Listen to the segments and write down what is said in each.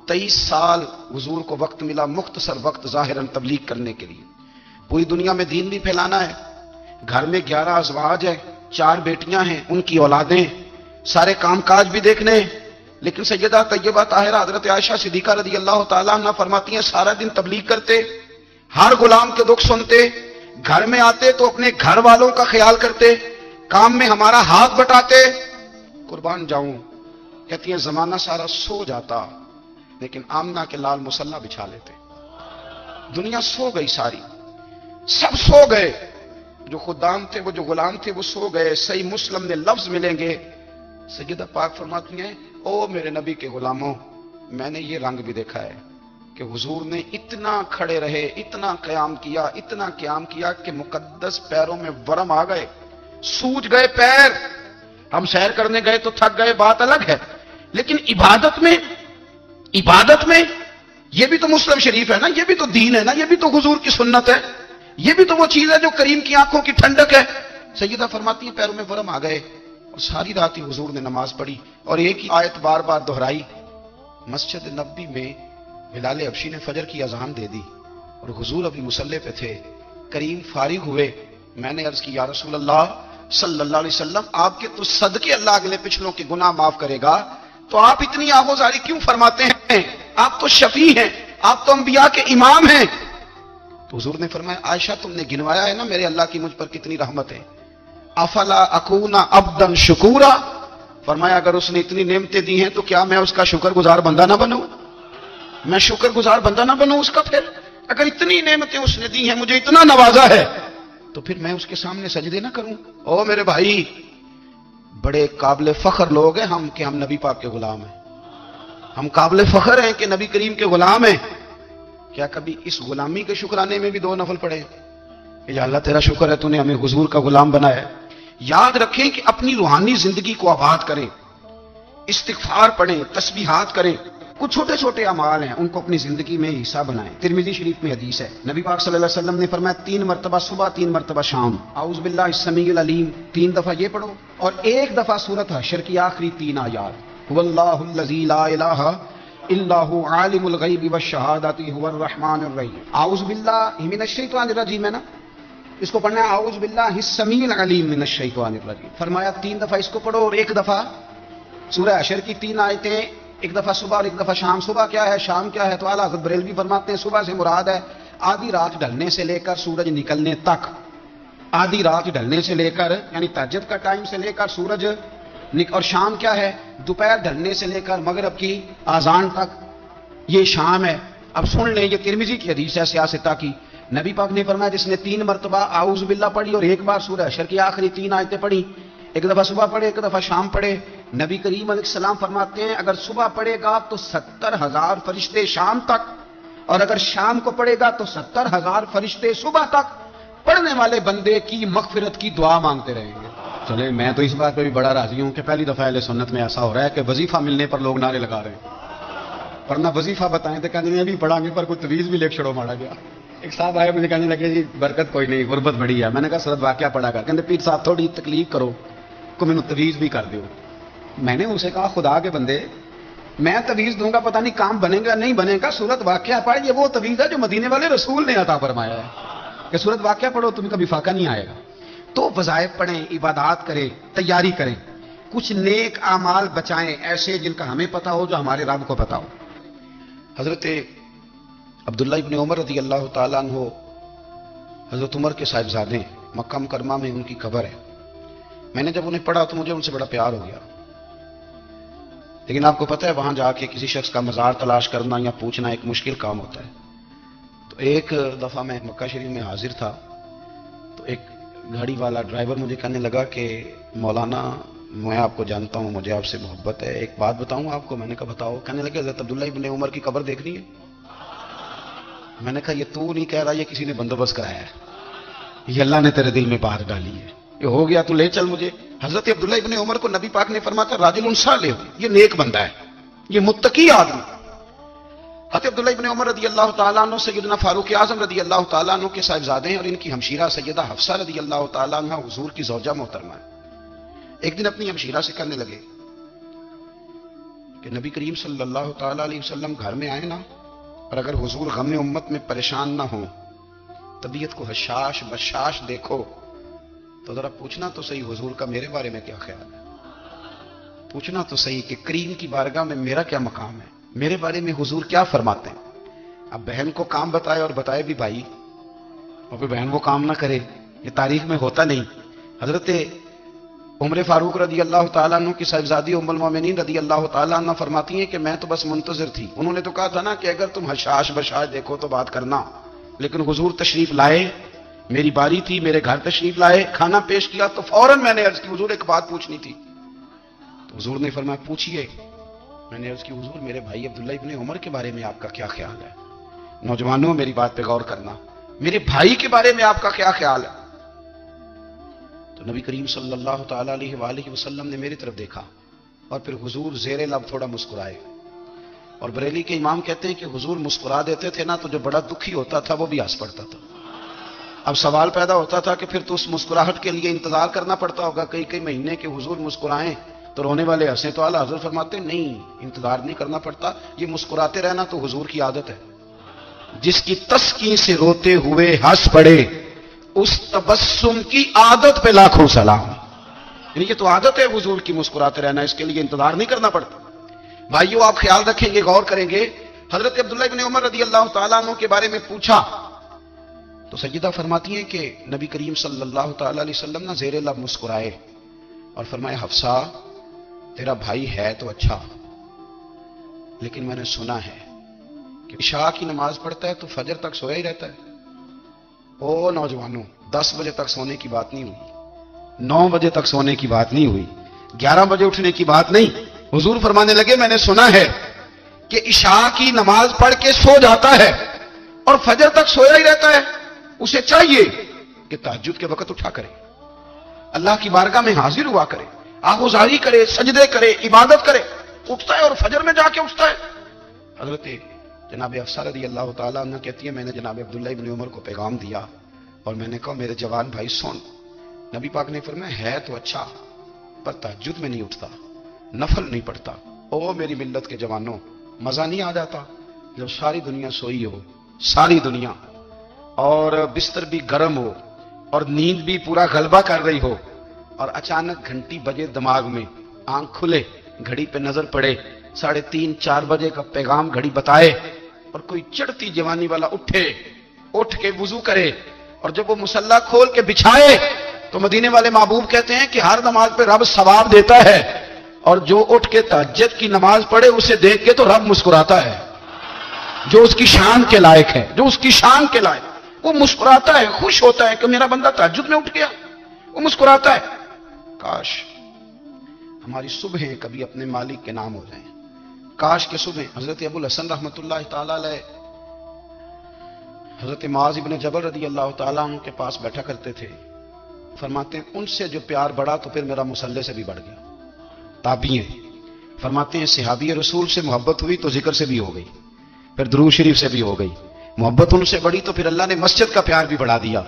23 سال حضور کو وقت ملا، مختصر وقت ظاہراً تبلیغ کرنے کے لیے، پوری دنیا میں دین بھی پھیلانا ہے۔ گھر میں 11 ازواج ہیں، 4 بیٹیاں ہیں، ان کی اولادیں، سارے کام کاج بھی دیکھنے ہیں۔ لیکن سیدہ طیبہ طاہرہ حضرت عائشہ صدیقہ رضی اللہ تعالیٰ عنہ فرماتی ہیں سارا دن تبلیغ کرتے، ہر غلام کے دکھ سنتے، گھر میں آتے تو اپنے گھر والوں کا خیال کرتے، کام میں ہمارا ہاتھ بٹاتے۔ قربان جاؤں، کہتی ہیں زمانہ سارا سو جاتا لیکن آمنہ کے لال مصلی بچھا لیتے۔ دنیا سو گئی، ساری سب سو گئے، جو خدام تھے، وہ جو غلام تھے، وہ سو گئے۔ صحیح مسلم میں لفظ ملیں گے، سیدہ پاک فرماتی ہیں او میرے نبی کے غلاموں، میں نے یہ رنگ بھی دیکھا ہے کہ حضور نے اتنا کھڑے رہے، اتنا قیام کیا، اتنا قیام کیا کہ مقدس پیروں میں ورم آ گئے، سوج گئے پیر۔ ہم سیر کرنے گئے تو تھک گئے، بات الگ ہے، لیکن عبادت میں یہ بھی تو مسلم شریف ہے نا، یہ بھی تو دین ہے نا، یہ بھی تو حضور کی سنت ہے، یہ بھی تو وہ چیز ہے جو کریم کی آنکھوں کی ٹھنڈک ہے۔ سیدہ فرماتی ہیں پیروں میں ورم آ گئے، اور ساری رات ہی حضور نے نماز پڑھی اور ایک ہی آیت بار بار دہرائی۔ مسجد نبوی میں بلال حبشی نے فجر کی اذان دے دی اور حضور ابھی مصلی پہ تھے، کریم فارغ ہوئے۔ میں نے عرض کی یا رسول اللہ صلی اللہ علیہ وسلم، آپ کے تو صدقے اللہ اگلے پچھلوں کے گناہ معاف کرے گا، تو آپ اتنی آغوزاری کیوں فرماتے ہیں؟ آپ تو شفیع ہیں، آپ تو انبیاء کے امام ہیں۔ تو حضور نے فرمایا عائشہ تم نے گنوایا ہے نا میرے اللہ کی مجھ پر کتنی رحمت ہے، افلا اکونا عبدا شکورا، فرمایا اگر اس نے اتنی نعمتیں دی ہیں تو کیا میں اس کا شکر گزار بندہ نہ بنوں؟ میں شکر گزار بندہ نہ بنوں اس کا؟ پھر اگر اتنی نعمتیں اس نے دی ہیں، مجھے اتنا نوازا ہے، تو پھر میں اس کے سامنے سجدے نہ کروں؟ او میرے بھائی، بڑے قابل فخر لوگ ہیں ہم کہ ہم نبی پاک کے غلام ہیں، ہم قابل فخر ہیں کہ نبی کریم کے غلام ہیں۔ کیا کبھی اس غلامی کے شکرانے میں بھی 2 نفل پڑھے کہ یا اللہ تیرا شکر ہے تو نے ہمیں حضور کا غلام بنایا؟ یاد رکھیں کہ اپنی روحانی زندگی کو آباد کریں، استغفار پڑھیں، تسبیحات کریں، کچھ چھوٹے چھوٹے اعمال ہیں ان کو اپنی زندگی میں حصہ بنائیں۔ ترمذی شریف میں حدیث ہے، نبی پاک صلی اللہ علیہ وسلم نے فرمایا 3 مرتبہ صبح، 3 مرتبہ شام اعوذ باللہ السمیع العلیم 3 دفعہ یہ پڑھو، اور 1 دفعہ سورۃ حشر کی آخری 3 آیات، هو اللہ الذی لا الہ الا هو عالم الغیب والشہادۃ هو الرحمن الرحیم۔ اعوذ باللہ من الشیطان الرجیم ہے نا، اس کو پڑھنا ہے اعوذ باللہ السمیع العلیم من الشیطان الرجیم۔ فرمایا 3 دفعہ اس کو پڑھو اور 1 دفعہ سورہ حشر کی 3 آیتیں، 1 دفعہ صبح اور 1 دفعہ شام۔ صبح کیا ہے، شام کیا ہے؟ تو اعلیٰ حضرت بریلوی فرماتے ہیں صبح سے مراد ہے آدھی رات ڈھلنے سے لے کر سورج نکلنے تک، آدھی رات ڈھلنے سے لے کر یعنی تہجد کا ٹائم سے لے کر سورج اور شام کیا ہے، دوپہر ڈھلنے سے لے کر مغرب کی اذان تک، یہ شام ہے۔ اب سن لیں، یہ ترمذی کی حدیث ہے سیاستہ کی، نبی پاک نے فرمایا جس نے 3 مرتبہ اعوذ باللہ پڑھی اور 1 بار سورہ حشر کی آخری 3 آیتیں پڑھی، 1 دفعہ صبح پڑھے، 1 دفعہ شام پڑھے، نبی کریم علیہ السلام فرماتے ہیں اگر صبح پڑھے گا تو 70,000 فرشتے شام تک، اور اگر شام کو پڑھے گا تو 70,000 فرشتے صبح تک پڑھنے والے بندے کی مغفرت کی دعا مانگتے رہیں گے۔ چلے میں تو اس بات پہ بھی بڑا راضی ہوں کہ پہلی دفعہ اہل سنت میں ایسا ہو رہا ہے کہ وظیفہ ملنے پر لوگ نعرے لگا رہے ہیں، ورنہ وظیفہ بتائیں تو کہنے ابھی پڑھا گے پر کوئی تویز بھی لکھ چھوڑو مارا گیا۔ ایک صاحب آئے مجھے کہنے لگے جی برکت کوئی نہیں، غربت بڑی ہے، میں نے کہا سورۃ واقعہ پڑھا کر، کہتے پیر صاحب تھوڑی تکلیف کرو کو میں تویز بھی کر دیو۔ میں نے اسے کہا خدا کے بندے میں تویز دوں گا پتہ نہیں کام بنے گا نہیں بنے گا، سورۃ واقعہ پڑھ، یہ وہ تویز ہے جو مدینے والے رسول نے عطا فرمایا ہے کہ سورۃ واقعہ پڑھو تمہیں کبھی فاقہ نہیں آئے گا۔ تو وظائف پڑھیں، عبادات کریں، تیاری کریں، کچھ نیک اعمال بچائیں ایسے جن کا ہمیں پتہ ہو، جو ہمارے رب کو پتہ ہو۔ حضرت عبداللہ ابن عمر رضی اللہ تعالیٰ عنہ حضرت عمر کے صاحبزادے ہیں، مکہ مکرمہ میں ان کی قبر ہے۔ میں نے جب انہیں پڑھا تو مجھے ان سے بڑا پیار ہو گیا، لیکن آپ کو پتہ ہے وہاں جا کے کسی شخص کا مزار تلاش کرنا یا پوچھنا ایک مشکل کام ہوتا ہے۔ تو ایک دفعہ میں مکہ شریف میں حاضر تھا تو ایک گاڑی والا ڈرائیور مجھے کہنے لگا کہ مولانا میں آپ کو جانتا ہوں، مجھے آپ سے محبت ہے، ایک بات بتاؤں آپ کو؟ میں نے کہا بتاؤ۔ کہنے لگے حضرت عبداللہ ابن عمر کی قبر دیکھنی ہے؟ میں نے کہا یہ تو نہیں کہہ رہا، یہ کسی نے بندوبست کرایا ہے، یہ اللہ نے تیرے دل میں بات ڈالی ہے، یہ ہو گیا تو لے چل مجھے۔ حضرت عبداللہ ابن عمر کو نبی پاک نے فرمایا راجل صالح، یہ نیک بندہ ہے، یہ متقی آدمی۔ حضرت عبداللہ ابن عمر رضی اللہ تعالیٰ عنہ سیدنا فاروق اعظم رضی اللہ تعالیٰ عنہ کے صاحبزادے ہیں، اور ان کی ہمشیرہ سیدہ حفصہ رضی اللہ تعالیٰ عنہ حضور کی زوجہ محترمہ ہے۔ ایک دن اپنی ہمشیرہ سے کہنے لگے کہ نبی کریم صلی اللہ تعالی علیہ وسلم گھر میں آئے نا، اور اگر حضور غم امت میں پریشان نہ ہوں، طبیعت کو حشاش بشاش دیکھو، تو ذرا پوچھنا تو صحیح حضور کا میرے بارے میں کیا خیال ہے، پوچھنا تو صحیح کہ کریم کی بارگاہ میں میرا کیا مقام ہے، میرے بارے میں حضور کیا فرماتے ہیں۔ اب بہن کو کام بتائے اور بتائے بھی بھائی، اور پھر بہن وہ کام نہ کرے، یہ تاریخ میں ہوتا نہیں۔ حضرت عمر فاروق رضی اللہ تعالیٰ عنہ کی صاحبزادی ام المومنین رضی اللہ تعالیٰ عنہ فرماتی ہیں کہ میں تو بس منتظر تھی، انہوں نے تو کہا تھا نا کہ اگر تم حشاش بشاش دیکھو تو بات کرنا، لیکن حضور تشریف لائے، میری باری تھی، میرے گھر تشریف لائے، کھانا پیش کیا تو فوراً میں نے عرض کی حضور ایک بات پوچھنی تھی، تو حضور نے فرمایا پوچھئے۔ میں نے عرض کی حضور میرے بھائی عبداللہ ابن عمر کے بارے میں آپ کا کیا خیال ہے؟ نوجوانوں میری بات پہ غور کرنا، میرے بھائی کے بارے میں آپ کا کیا خیال ہے؟ تو نبی کریم صلی اللہ تعالی علیہ وآلہ وسلم نے میری طرف دیکھا اور پھر حضور زیر لب تھوڑا مسکرائے، اور بریلی کے امام کہتے ہیں کہ حضور مسکرا دیتے تھے نا تو جو بڑا دکھی ہوتا تھا وہ بھی ہنس پڑتا تھا۔ اب سوال پیدا ہوتا تھا کہ پھر تو اس مسکراہٹ کے لیے انتظار کرنا پڑتا ہوگا کئی مہینے کہ حضور مسکرائیں تو رونے والے ہنسیں، تو اعلیٰ حضرت فرماتے ہیں نہیں، انتظار نہیں کرنا پڑتا، یہ مسکراتے رہنا تو حضور کی عادت ہے۔ جس کی تسکین سے روتے ہوئے ہنس پڑے اس تبسم کی عادت پہ لاکھوں سلام، یعنی یہ تو عادت ہے حضور کی مسکراتے رہنا، اس کے لیے انتظار نہیں کرنا پڑتا۔ بھائیو آپ خیال رکھیں گے، غور کریں گے، حضرت عبداللہ ابن عمر رضی اللہ تعالیٰ عنہ کے بارے میں پوچھا تو سیدہ فرماتی ہیں کہ نبی کریم صلی اللہ تعالی علیہ وسلم نے زیر لب مسکرائے اور فرمایا حفصہ تیرا بھائی ہے تو اچھا، لیکن میں نے سنا ہے کہ عشاء کی نماز پڑھتا ہے تو فجر تک سویا ہی رہتا ہے۔ او نوجوانوں، 10 بجے تک سونے کی بات نہیں ہوئی، 9 بجے تک سونے کی بات نہیں ہوئی، 11 بجے اٹھنے کی بات نہیں۔ حضور فرمانے لگے میں نے سنا ہے کہ عشاء کی نماز پڑھ کے سو جاتا ہے اور فجر تک سویا ہی رہتا ہے، اسے چاہیے کہ تہجد کے وقت اٹھا کرے، اللہ کی بارگاہ میں حاضر ہوا کرے، آہوزاری کرے، سجدے کرے، عبادت کرے، اٹھتا ہے اور فجر میں جا کے اٹھتا ہے۔ حضرت جناب حفصہ رضی اللہ تعالیٰ عنہ کہتی ہے میں نے جناب عبداللہ ابن عمر کو پیغام دیا اور میں نے کہا میرے جوان بھائی سن، نبی پاک نے فرمایا ہے تو اچھا پر تہجد میں نہیں اٹھتا، نفل نہیں پڑھتا۔ او میری ملت کے جوانوں، مزہ نہیں آ جاتا جب ساری دنیا سوئی ہو، ساری دنیا، اور بستر بھی گرم ہو اور نیند بھی پورا غلبہ کر رہی ہو، اور اچانک گھنٹی بجے دماغ میں، آنکھ کھلے، گھڑی پہ نظر پڑے، 3:30 4 بجے کا پیغام گھڑی بتائے، اور کوئی چڑھتی جوانی والا اٹھ کے وضو کرے، اور جب وہ مصلی کھول کے بچھائے تو مدینے والے محبوب کہتے ہیں کہ ہر نماز پہ رب ثواب دیتا ہے، اور جو اٹھ کے تہجد کی نماز پڑھے اسے دیکھ کے تو رب مسکراتا ہے، جو اس کی شان کے لائق ہے، جو اس کی شان کے لائق، وہ مسکراتا ہے، خوش ہوتا ہے کہ میرا بندہ تہجد میں اٹھ گیا، وہ مسکراتا ہے۔ کاش ہماری صبحیں کبھی اپنے مالک کے نام ہو جائیں، کاش کے صبح۔ حضرت ابو الحسن رحمۃ اللہ تعالی علیہ حضرت معاذ ابن جبل رضی اللہ تعالیٰ عنہ کے پاس بیٹھا کرتے تھے، فرماتے ہیں ان سے جو پیار بڑھا تو پھر میرا مصلی سے بھی بڑھ گیا۔ تابعی ہیں، فرماتے ہیں صحابی رسول سے محبت ہوئی تو ذکر سے بھی ہو گئی، پھر درود شریف سے بھی ہو گئی، محبت ان سے بڑھی تو پھر اللہ نے مسجد کا پیار بھی بڑھا دیا۔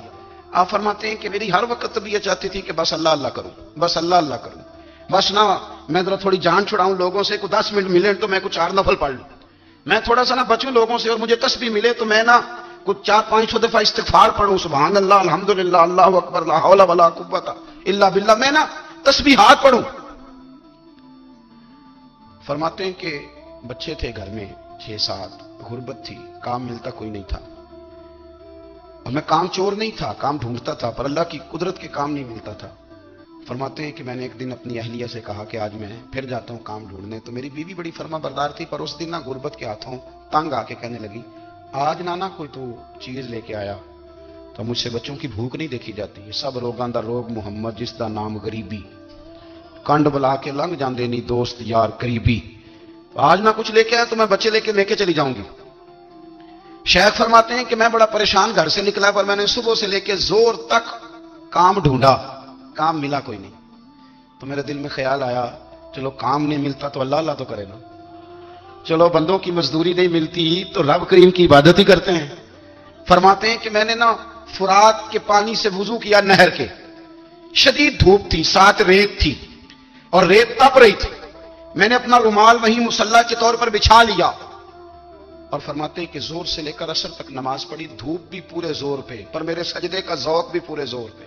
آپ فرماتے ہیں کہ میری ہر وقت طبیعت چاہتی تھی کہ بس اللہ اللہ کروں، بس اللہ اللہ کروں، بس نہ میں ذرا تھوڑی جان چھڑاؤں لوگوں سے، کوئی 10 منٹ ملے تو میں کچھ 4 نفل پڑھ لوں، میں تھوڑا سا نہ بچوں لوگوں سے، اور مجھے تسبیح ملے تو میں نہ کچھ 4-5 دفعہ استغفار پڑھوں، سبحان اللہ، الحمدللہ، اللہ اکبر، لا حول ولا قوت الا باللہ، میں نہ تسبیحات پڑھوں۔ فرماتے ہیں کہ بچے تھے گھر میں 6-7، غربت تھی، کام ملتا کوئی نہیں تھا، اور میں کام چور نہیں تھا، کام ڈھونڈتا تھا، پر اللہ کی قدرت کے کام نہیں ملتا تھا۔ فرماتے ہیں کہ میں نے ایک دن اپنی اہلیہ سے کہا کہ آج میں پھر جاتا ہوں کام ڈھونڈنے، تو میری بیوی بڑی فرما بردار تھی، پر اس دن نہ غربت کے ہاتھوں تنگ آ کے کہنے لگی آج نانا کوئی تو چیز لے کے آیا، تو مجھ سے بچوں کی بھوک نہیں دیکھی جاتی، سب روگاں دا روگ محمد جس دا نام غریبی، کنڈ بلا کے لنگ جاندے نہیں دوست یار قریبی، آج نہ کچھ لے کے آیا تو میں بچے لے کے چلی جاؤں گی۔ شیخ فرماتے ہیں کہ میں بڑا پریشان گھر سے نکلا، پر میں نے صبح سے لے کے زور تک کام ڈھونڈا، کام ملا کوئی نہیں، تو میرے دل میں خیال آیا چلو کام نہیں ملتا تو اللہ اللہ تو کرے نا، چلو بندوں کی مزدوری نہیں ملتی تو رب کریم کی عبادت ہی کرتے ہیں۔ فرماتے ہیں کہ میں نے نا فرات کے پانی سے وضو کیا، نہر کے، شدید دھوپ تھی، ساتھ ریت تھی اور ریت تپ رہی تھی، میں نے اپنا رومال وہیں مصلی کے طور پر بچھا لیا اور فرماتے ہیں کہ زور سے لے کر عصر تک نماز پڑھی، دھوپ بھی پورے زور پہ پر میرے سجدے کا ذوق بھی پورے زور پہ۔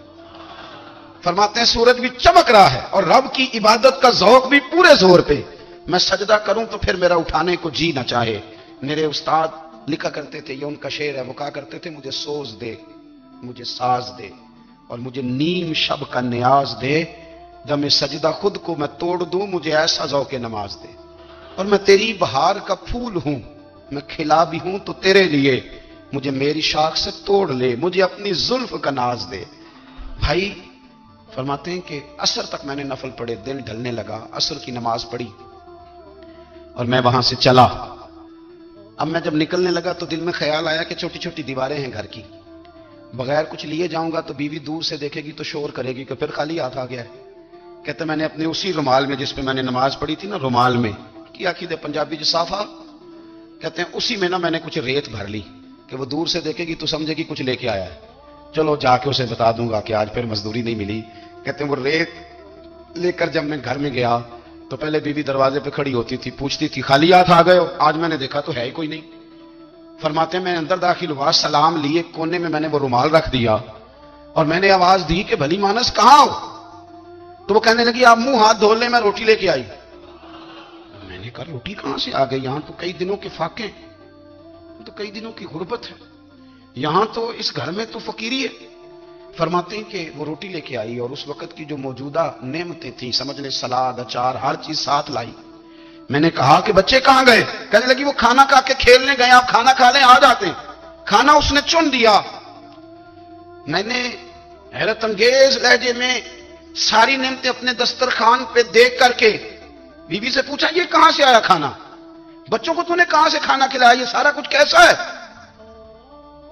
فرماتے ہیں سورج بھی چمک رہا ہے اور رب کی عبادت کا ذوق بھی پورے زور پہ، میں سجدہ کروں تو پھر میرا اٹھانے کو جی نہ چاہے۔ میرے استاد لکھا کرتے تھے، یہ ان کا شعر ہے، وہ کہا کرتے تھے مجھے سوز دے، مجھے ساز دے اور مجھے نیم شب کا نیاز دے، دم سجدہ خود کو میں توڑ دوں، مجھے ایسا ذوق نماز دے۔ اور میں تیری بہار کا پھول ہوں، میں کھلا بھی ہوں تو تیرے لیے، مجھے میری شاخ سے توڑ لے، مجھے اپنی زلف کا ناز دے۔ بھائی فرماتے ہیں کہ عصر تک میں نے نفل پڑھے، دن ڈھلنے لگا، عصر کی نماز پڑھی اور میں وہاں سے چلا۔ اب میں جب نکلنے لگا تو دل میں خیال آیا کہ چھوٹی چھوٹی دیواریں ہیں گھر کی، بغیر کچھ لیے جاؤں گا تو بیوی دور سے دیکھے گی تو شور کرے گی کہ پھر خالی ہاتھ آ گیا ہے۔ کہتے میں نے اپنے اسی رومال میں جس پہ میں نے نماز پڑھی تھی نا، رومال میں کیا عقیدہ پنجابی جسافہ کہتے ہیں، اسی میں نا میں نے کچھ ریت بھر لی کہ وہ دور سے دیکھے گی تو سمجھے گی کچھ لے کے آیا ہے، چلو جا کے اسے بتا دوں گا کہ آج پھر مزدوری نہیں ملی۔ کہتے ہیں وہ ریت لے کر جب میں گھر میں گیا تو پہلے بیوی دروازے پہ کھڑی ہوتی تھی، پوچھتی تھی خالی ہاتھ آ گئے ہو؟ آج میں نے دیکھا تو ہے ہی کوئی نہیں۔ فرماتے ہیں میں اندر داخل ہوا، سلام لیے، کونے میں نے وہ رومال رکھ دیا اور میں نے آواز دی کہ بھلی مانس کہاں ہو؟ تو وہ کہنے لگی آپ منہ ہاتھ دھو لیں، میں روٹی لے کے آئی۔ میں نے کہا روٹی کہاں سے آ گئی؟ یہاں تو کئی دنوں کے فاقے، تو کئی دنوں کی غربت ہے، یہاں تو اس گھر میں تو فقیری ہے۔ فرماتے ہیں کہ وہ روٹی لے کے آئی اور اس وقت کی جو موجودہ نعمتیں تھیں، سمجھ لیں سلاد، اچار، ہر چیز ساتھ لائی۔ میں نے کہا کہ بچے کہاں گئے؟ کہنے لگی وہ کھانا کھا کے کھیلنے گئے، آپ کھانا کھا لیں آ جاتے ہیں۔ کھانا اس نے چن دیا۔ میں نے حیرت انگیز لہجے میں ساری نعمتیں اپنے دسترخوان پہ دیکھ کر کے بیوی سے پوچھا یہ کہاں سے آیا کھانا؟ بچوں کو تو نے کہاں سے کھانا کھلایا؟ یہ سارا کچھ کیسا ہے؟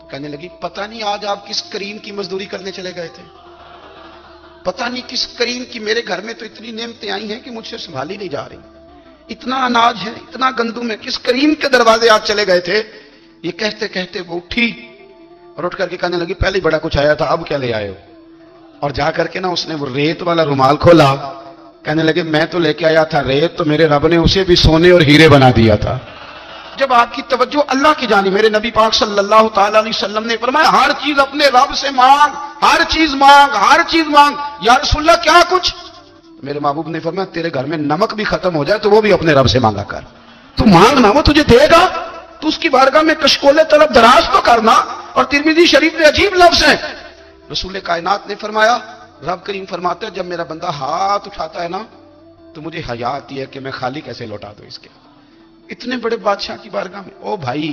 کہنے لگی پتہ نہیں آج آپ کس کریم کی مزدوری کرنے چلے گئے تھے، پتہ نہیں کس کریم کی، میرے گھر میں تو اتنی نعمتیں آئی ہیں کہ مجھ سے سنبھالی نہیں جا رہی، اتنا اناج ہے، اتنا گندم ہے، کس کریم کے دروازے آج چلے گئے تھے؟ یہ کہتے کہتے وہ اٹھی اور اٹھ کر کے کہنے لگی پہلے بڑا کچھ آیا تھا، اب کیا لے آئے ہو؟ اور جا کر کے نا اس نے وہ ریت والا رومال کھولا، کہنے لگے میں تو لے کے آیا تھا ریت، تو میرے رب نے اسے بھی سونے اور ہیرے بنا دیا تھا۔ جب آپ کی توجہ اللہ کی جانب، میرے نبی پاک صلی اللہ تعالی علیہ وسلم نے فرمایا ہر چیز اپنے رب سے مانگ، ہر چیز مانگ، ہر چیز مانگ۔ یا رسول اللہ کیا کچھ؟ میرے محبوب نے فرمایا تیرے گھر میں نمک بھی ختم ہو جائے تو وہ بھی اپنے رب سے مانگا کر، تو مانگنا وہ تجھے دے گا، تو اس کی بارگاہ میں کشکول طلب دراز تو کرنا۔ اور ترمذی شریف میں عجیب لفظ ہے، رسول کائنات نے فرمایا، رب کریم فرماتا ہے جب میرا بندہ ہاتھ اٹھاتا ہے نا تو مجھے حیا آتی ہے کہ میں خالی کیسے لوٹا دوں اس کے، اتنے بڑے بادشاہ کی بارگاہ میں۔ او بھائی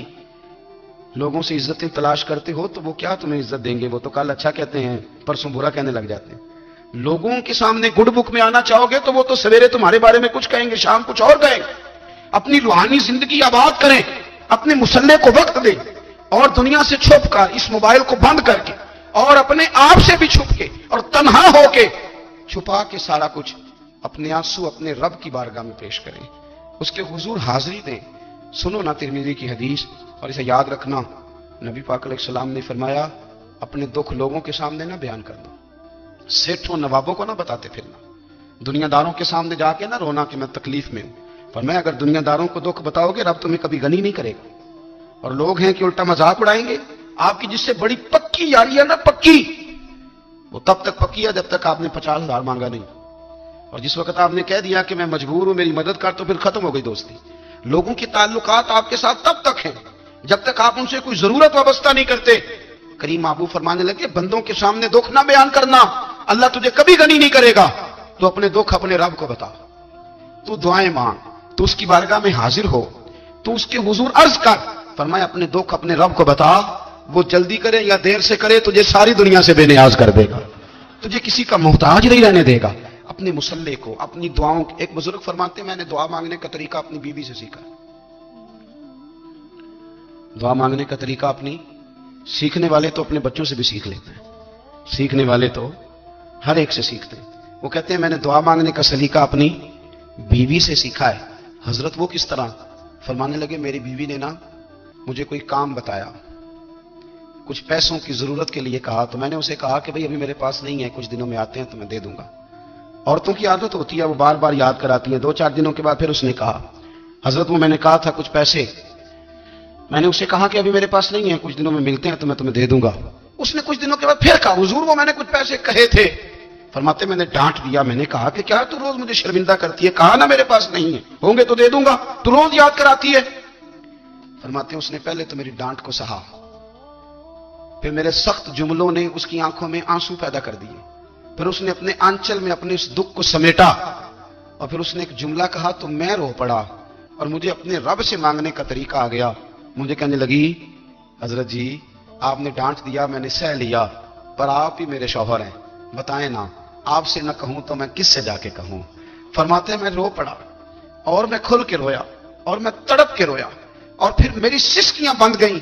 لوگوں سے عزتیں تلاش کرتے ہو تو وہ کیا تمہیں عزت دیں گے؟ وہ تو کل اچھا کہتے ہیں پرسوں برا کہنے لگ جاتے ہیں۔ لوگوں کے سامنے گڈ بک میں آنا چاہو گے تو وہ تو سویرے تمہارے بارے میں کچھ کہیں گے، شام کچھ اور کہیں گے۔ اپنی روحانی زندگی آباد کریں، اپنے مسلح کو وقت دیں اور دنیا سے چھپ کر اس موبائل کو بند کر کے اور اپنے آپ سے بھی چھپ کے اور تنہا ہو کے چھپا کے سارا کچھ اپنے آنسو اپنے رب کی بارگاہ میں پیش کریں، اس کے حضور حاضری دیں۔ سنو نا ترمذی کی حدیث اور اسے یاد رکھنا، نبی پاک علیہ السلام نے فرمایا اپنے دکھ لوگوں کے سامنے نہ بیان کرنا، سیٹھوں نوابوں کو نہ بتاتے پھرنا، دنیا داروں کے سامنے جا کے نہ رونا کہ میں تکلیف میں ہوں۔ فرمایا اگر دنیا داروں کو دکھ بتاؤ گے رب تمہیں کبھی غنی نہیں کرے گا، اور لوگ ہیں کہ الٹا مذاق اڑائیں گے۔ آپ کی جس سے بڑی پکی یاری ہے نا، پکی، وہ تب تک پکی ہے جب تک آپ نے 50,000 مانگا نہیں، اور جس وقت آپ نے کہہ دیا کہ میں مجبور ہوں میری مدد کر تو پھر ختم ہو گئی دوستی۔ لوگوں کے تعلقات آپ کے ساتھ تب تک ہیں جب تک آپ ان سے کوئی ضرورت وابستہ نہیں کرتے۔ کریم محبوب فرمانے لگے بندوں کے سامنے دکھ نہ بیان کرنا، اللہ تجھے کبھی غنی نہیں کرے گا۔ تو اپنے دکھ اپنے رب کو بتا، تو دعائیں مانگ، تو اس کی بارگاہ میں حاضر ہو، تو اس کے حضور عرض کر۔ فرمایا اپنے دکھ اپنے رب کو بتا، وہ جلدی کرے یا دیر سے کرے تجھے ساری دنیا سے بے نیاز کر دے گا، تجھے کسی کا محتاج نہیں رہنے دے گا۔ اپنے مسلح کو، اپنی دعاؤں، ایک بزرگ فرماتے ہیں میں نے دعا مانگنے کا طریقہ اپنی بیوی سے سیکھا۔ دعا مانگنے کا طریقہ اپنی، سیکھنے والے تو اپنے بچوں سے بھی سیکھ لیتے ہیں، سیکھنے والے تو ہر ایک سے سیکھتے ہیں۔ وہ کہتے ہیں میں نے دعا مانگنے کا سلیقہ اپنی بیوی سے سیکھا ہے۔ حضرت وہ کس طرح؟ فرمانے لگے میری بیوی نے نا مجھے کوئی کام بتایا، کچھ پیسوں کی ضرورت کے لیے کہا، تو میں نے اسے کہا کہ بھئی ابھی میرے پاس نہیں ہے، کچھ دنوں میں آتے ہیں تو میں دے دوں گا۔ عورتوں کی عادت ہوتی ہے، وہ بار بار یاد کراتی ہیں. 2-4 دنوں کے بعد پھر اس نے کہا حضرت وہ میں نے کہا تھا کچھ پیسے، میں نے اسے کہا کہ ابھی میرے پاس نہیں ہے، کچھ دنوں میں ملتے ہیں تو میں تمہیں دے دوں گا. اس نے کچھ دنوں کے بعد پھر کہا حضور وہ میں نے کچھ پیسے کہے تھے. فرماتے میں نے ڈانٹ دیا، میں نے کہا کہ کیا تو روز مجھے شرمندہ کرتی ہے، کہا نا میرے پاس نہیں ہے، ہوں گے تو دے دوں گا، تو روز یاد کراتی ہے. فرماتے اس نے پہلے تو میری ڈانٹ کو سہا، پھر میرے سخت جملوں نے اس کی آنکھوں میں آنسو پیدا کر دیے، پھر اس نے اپنے آنچل میں اپنے اس دکھ کو سمیٹا، اور پھر اس نے ایک جملہ کہا تو میں رو پڑا اور مجھے اپنے رب سے مانگنے کا طریقہ آ گیا. مجھے کہنے لگی حضرت جی آپ نے ڈانٹ دیا، میں نے سہ لیا، پر آپ ہی میرے شوہر ہیں، بتائیں نا آپ سے نہ کہوں تو میں کس سے جا کے کہوں. فرماتے ہیں میں رو پڑا اور میں کھل کے رویا اور میں تڑپ کے رویا اور پھر میری سسکیاں بند گئیں.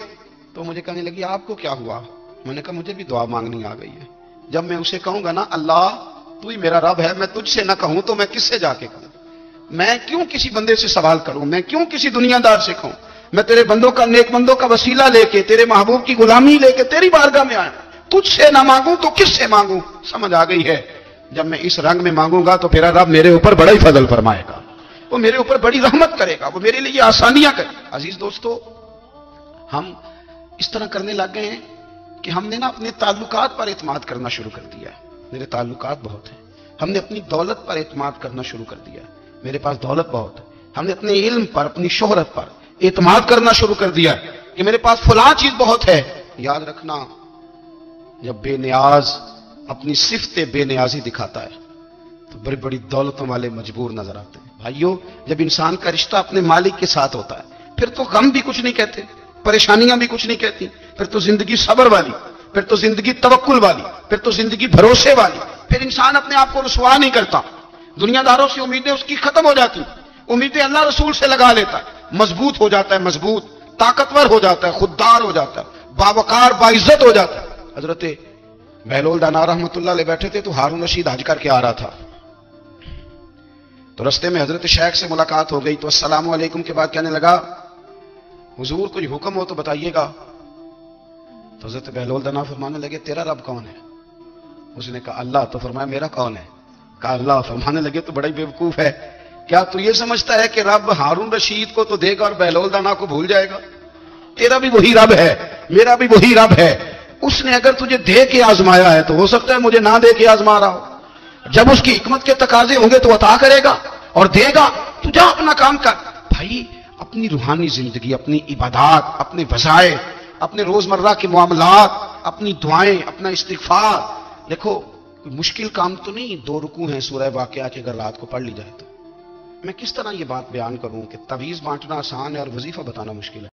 تو مجھے کہنے لگی آپ کو کیا ہوا؟ میں نے کہا مجھے بھی دعا مانگنی آ گئی ہے. جب میں اسے کہوں گا نا اللہ تو ہی میرا رب ہے، میں تجھ سے نہ کہوں تو میں کس سے جا کے کہوں؟ میں کیوں کسی بندے سے سوال کروں؟ میں کیوں کسی دنیا دار سے کہوں؟ میں تیرے بندوں کا نیک بندوں کا وسیلہ لے کے تیرے محبوب کی غلامی لے کے تیری بارگاہ میں آیا، تجھ سے نہ مانگوں تو کس سے مانگوں؟ سمجھ آ گئی ہے. جب میں اس رنگ میں مانگوں گا تو میرا رب میرے اوپر بڑا ہی فضل فرمائے گا، وہ میرے اوپر بڑی رحمت کرے گا، وہ میرے لیے آسانیاں کرے گا. عزیز دوستو ہم اس طرح کرنے لگ گئے ہیں کہ ہم نے نا اپنے تعلقات پر اعتماد کرنا شروع کر دیا ہے. میرے تعلقات بہت ہیں. ہم نے اپنی دولت پر اعتماد کرنا شروع کر دیا ہے. میرے پاس دولت بہت ہے. ہم نے اپنے علم پر اپنی شہرت پر اعتماد کرنا شروع کر دیا ہے کہ میرے پاس فلاں چیز بہت ہے. یاد رکھنا جب بے نیاز اپنی صفت بے نیازی دکھاتا ہے تو بڑی بڑی دولتوں والے مجبور نظر آتے ہیں. بھائیو جب انسان کا رشتہ اپنے مالک کے ساتھ ہوتا ہے پھر تو غم بھی کچھ نہیں کہتے، پریشانیاں بھی کچھ نہیں کہتی، پھر تو زندگی صبر والی، پھر تو زندگی توکل والی، پھر تو زندگی بھروسے والی. پھر انسان اپنے آپ کو رسوا نہیں کرتا، دنیا داروں سے امیدیں اس کی ختم ہو جاتی، امیدیں اللہ رسول سے لگا لیتا ہے، مضبوط ہو جاتا ہے، مضبوط طاقتور ہو جاتا ہے، خوددار ہو جاتا ہے، باوقار باعزت ہو جاتا ہے. حضرت بہلول دانا رحمت اللہ علیہ بیٹھے تھے تو ہارون رشید حج کر کے آ رہا تھا، تو رستے میں حضرت شیخ سے ملاقات ہو گئی تو السلام علیکم کے بعد کہنے لگا حضور کوئی حکم ہو تو بتائیے گا. تو حضرت بہلول دانا فرمانے لگے تیرا رب کون ہے؟ اس نے کہا اللہ. تو فرمایا میرا کون ہے؟ کہا اللہ. فرمانے لگے تو بڑا ہی بیوقوف ہے، کیا تو یہ سمجھتا ہے کہ رب ہارون رشید کو تو دے گا اور بہلول دانا کو بھول جائے گا؟ تیرا بھی وہی رب ہے، میرا بھی وہی رب ہے. اس نے اگر تجھے دے کے آزمایا ہے تو ہو سکتا ہے مجھے نہ دے کے آزما رہا ہو. جب اس کی حکمت کے تقاضے ہوں گے تو عطا کرے گا اور دے گا. تو جا اپنا کام کر. بھائی اپنی روحانی زندگی، اپنی عبادات، اپنے وظائف، اپنے روزمرہ کے معاملات، اپنی دعائیں، اپنا استغفار، دیکھو کوئی مشکل کام تو نہیں. 2 رکوع ہیں سورہ واقعہ کی، اگر رات کو پڑھ لی جائے تو. میں کس طرح یہ بات بیان کروں کہ تعویذ بانٹنا آسان ہے اور وظیفہ بتانا مشکل ہے.